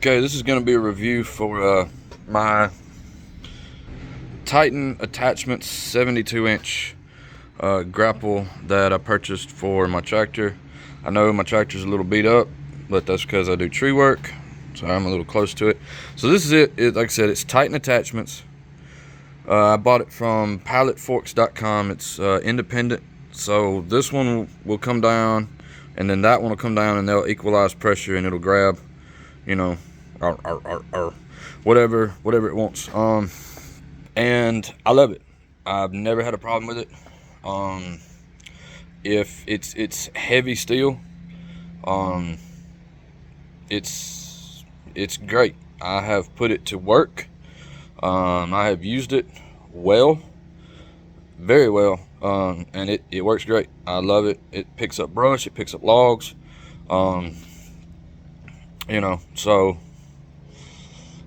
Okay, this is going to be a review for my Titan Attachments 72-inch grapple that I purchased for my tractor. I know my tractor's a little beat up, but that's because I do tree work, so I'm a little close to it. So this is it. Like I said, it's Titan Attachments. I bought it from palletforks.com. It's independent, so this one will come down, and then that one will come down, and they'll equalize pressure, and it'll grab, you know, whatever it wants. And I love it. I've never had a problem with it. If it's heavy steel, it's great. I have put it to work. I have used it well, very well, and it works great. I love it. It picks up brush, it picks up logs, you know, so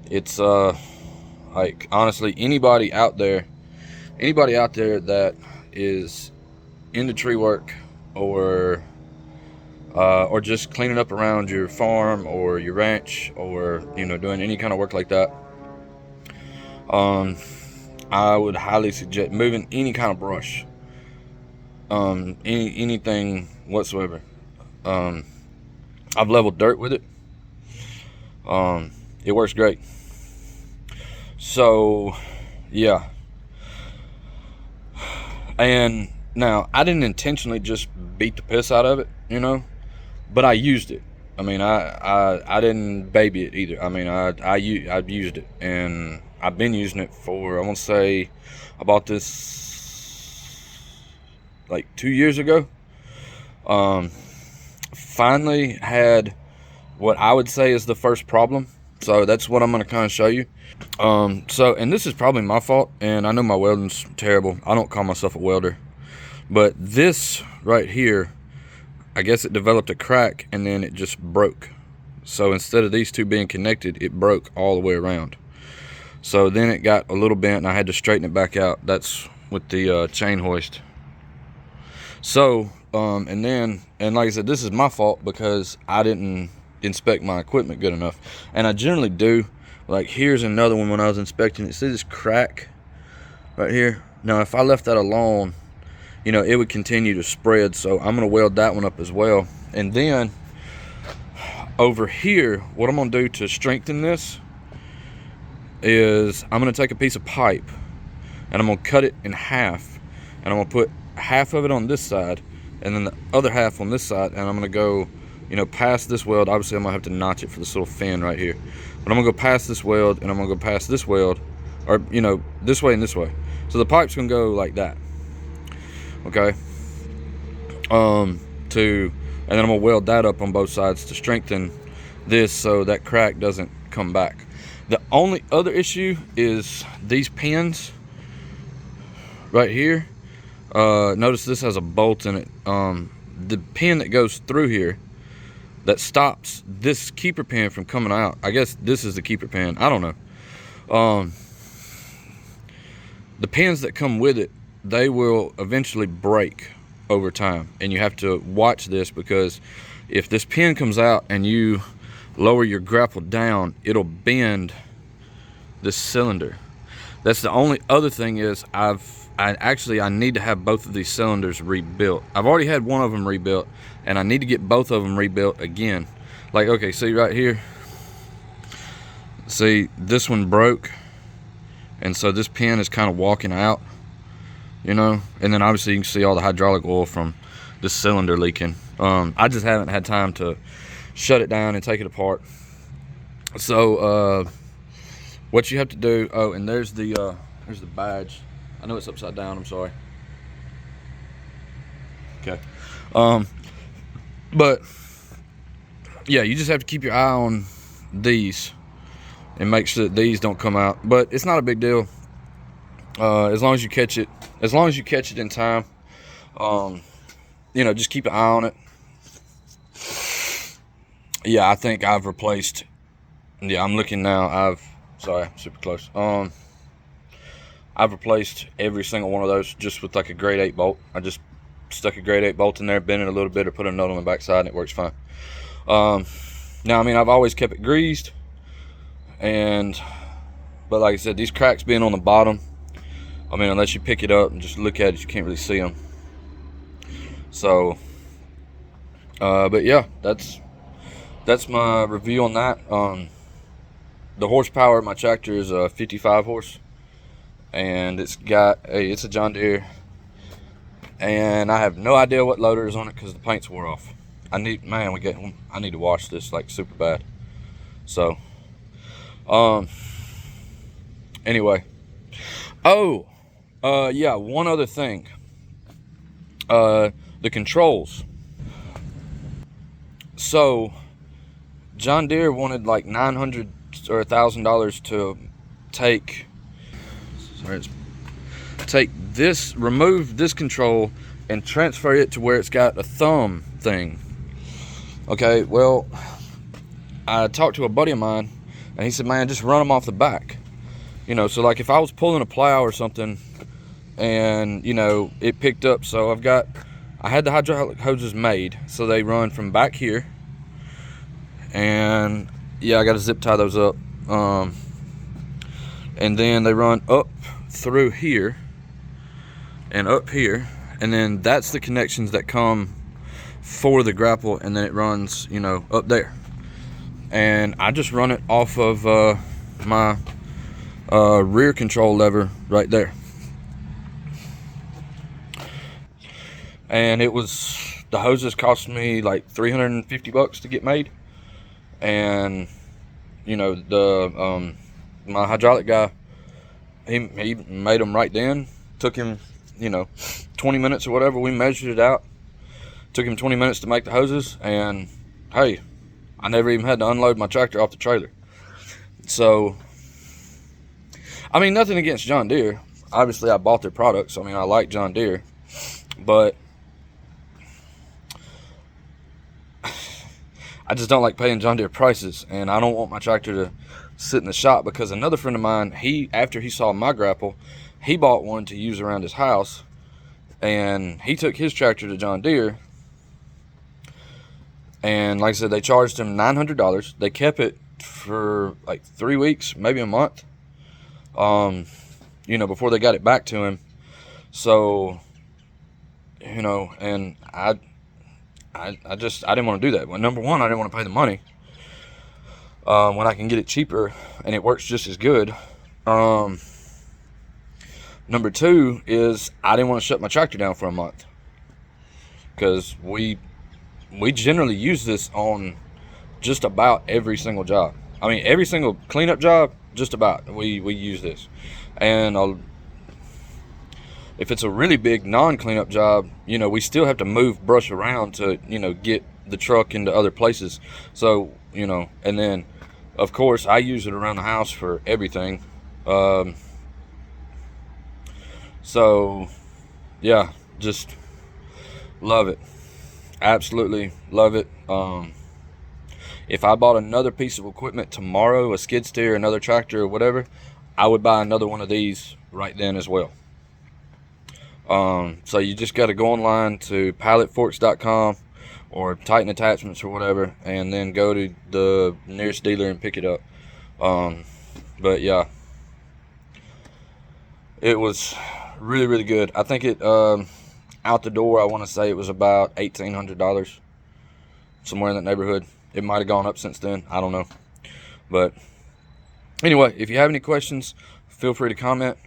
it's like, honestly, anybody out there that is into tree work or just cleaning up around your farm or your ranch, or, you know, doing any kind of work like that, I would highly suggest moving any kind of brush, anything whatsoever. I've leveled dirt with it. It works great. So yeah, and now I didn't intentionally just beat the piss out of it, you know, but I used it. I mean, I didn't baby it either. I mean, I've used it, and I've been using it for, I want to say, I bought this like 2 years ago. Finally had what I would say is the first problem. So that's what I'm going to kind of show you. And this is probably my fault, and I know my welding's terrible. I don't call myself a welder, but this right here, I guess it developed a crack, and then it just broke. So instead of these two being connected, it broke all the way around. So then it got a little bent, and I had to straighten it back out. That's with the chain hoist. So and like I said, this is my fault because I didn't inspect my equipment good enough, and I generally do. Like, here's another one. When I was inspecting it, see this crack right here? Now if I left that alone, you know, it would continue to spread. So I'm going to weld that one up as well. And then over here, what I'm going to do to strengthen this is I'm going to take a piece of pipe, and I'm going to cut it in half, and I'm going to put half of it on this side and then the other half on this side, and I'm going to go, you know, past this weld. Obviously I'm going to have to notch it for this little fin right here, but I'm going to go past this weld, and I'm going to go past this weld, or, you know, this way and this way. So the pipe's going to go like that. Okay. And then I'm going to weld that up on both sides to strengthen this so that crack doesn't come back. The only other issue is these pins right here. Notice this has a bolt in it. The pin that goes through here that stops this keeper pin from coming out, I guess this is the keeper pin, I don't know. The pins that come with it, they will eventually break over time, and you have to watch this, because if this pin comes out and you lower your grapple down, it'll bend this cylinder. That's the only other thing. Is I need to have both of these cylinders rebuilt. I've already had one of them rebuilt, and I need to get both of them rebuilt again. Like, okay, see right here, see this one broke, and so this pin is kind of walking out, you know, and then obviously you can see all the hydraulic oil from this cylinder leaking. I just haven't had time to shut it down and take it apart. So what you have to do, oh, and there's the badge. I know it's upside down, I'm sorry. Okay. But yeah, you just have to keep your eye on these and make sure that these don't come out. But it's not a big deal. As long as you catch it in time, you know, just keep an eye on it. Yeah, I think I've replaced, yeah, I'm looking now, sorry, super close. I've replaced every single one of those just with like a grade 8 bolt. I just stuck a grade 8 bolt in there, bent it a little bit, or put a nut on the back side, and it works fine. Now, I mean, I've always kept it greased. But like I said, these cracks being on the bottom, I mean, unless you pick it up and just look at it, you can't really see them. So, but yeah, that's my review on that. The horsepower of my tractor is 55 horse, and it's a John Deere, and I have no idea what loader is on it because the paint's wore off. I need to wash this like super bad. So, anyway. Yeah, one other thing. The controls. So, John Deere wanted like $900 or $1,000 to remove this control and transfer it to where it's got a thumb thing. Okay, well, I talked to a buddy of mine, and he said, man, just run them off the back. You know, so like if I was pulling a plow or something, and, you know, it picked up, so I had the hydraulic hoses made, so they run from back here, and yeah, I got to zip tie those up, and then they run up through here, and up here, and then that's the connections that come for the grapple, and then it runs, you know, up there, and I just run it off of my rear control lever right there. And the hoses cost me like $350 to get made, and you know, my hydraulic guy, he made them right then. Took him, you know, 20 minutes or whatever. We measured it out. Took him 20 minutes to make the hoses, and hey, I never even had to unload my tractor off the trailer. So, I mean, nothing against John Deere. Obviously, I bought their products. I mean, I like John Deere, but I just don't like paying John Deere prices, and I don't want my tractor to sit in the shop, because another friend of mine, after he saw my grapple, he bought one to use around his house, and he took his tractor to John Deere, and like I said, they charged him $900. They kept it for like 3 weeks, maybe a month, you know, before they got it back to him. So, you know, and I didn't want to do that. Well, number one, I didn't want to pay the money when I can get it cheaper and it works just as good. Number two is I didn't want to shut my tractor down for a month, because we generally use this on just about every single job. I mean, every single cleanup job, just about, we use this. And if it's a really big non-cleanup job, you know, we still have to move brush around to, you know, get the truck into other places. So, you know, and then, of course, I use it around the house for everything. So, yeah, just love it. Absolutely love it. If I bought another piece of equipment tomorrow, a skid steer, another tractor, or whatever, I would buy another one of these right then as well. So you just got to go online to palletforks.com or Titan Attachments or whatever, and then go to the nearest dealer and pick it up. But yeah, it was really, really good. I think it, out the door, I want to say it was about $1,800, somewhere in that neighborhood. It might have gone up since then, I don't know. But anyway, if you have any questions, feel free to comment.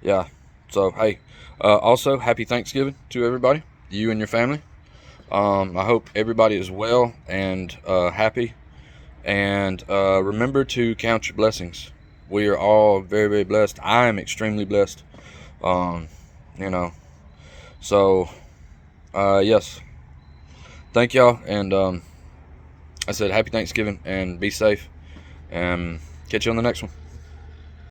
Yeah. So, hey, also, happy Thanksgiving to everybody, you and your family. I hope everybody is well and happy. And remember to count your blessings. We are all very, very blessed. I am extremely blessed. You know. So, yes. Thank y'all. And I said happy Thanksgiving, and be safe. And catch you on the next one.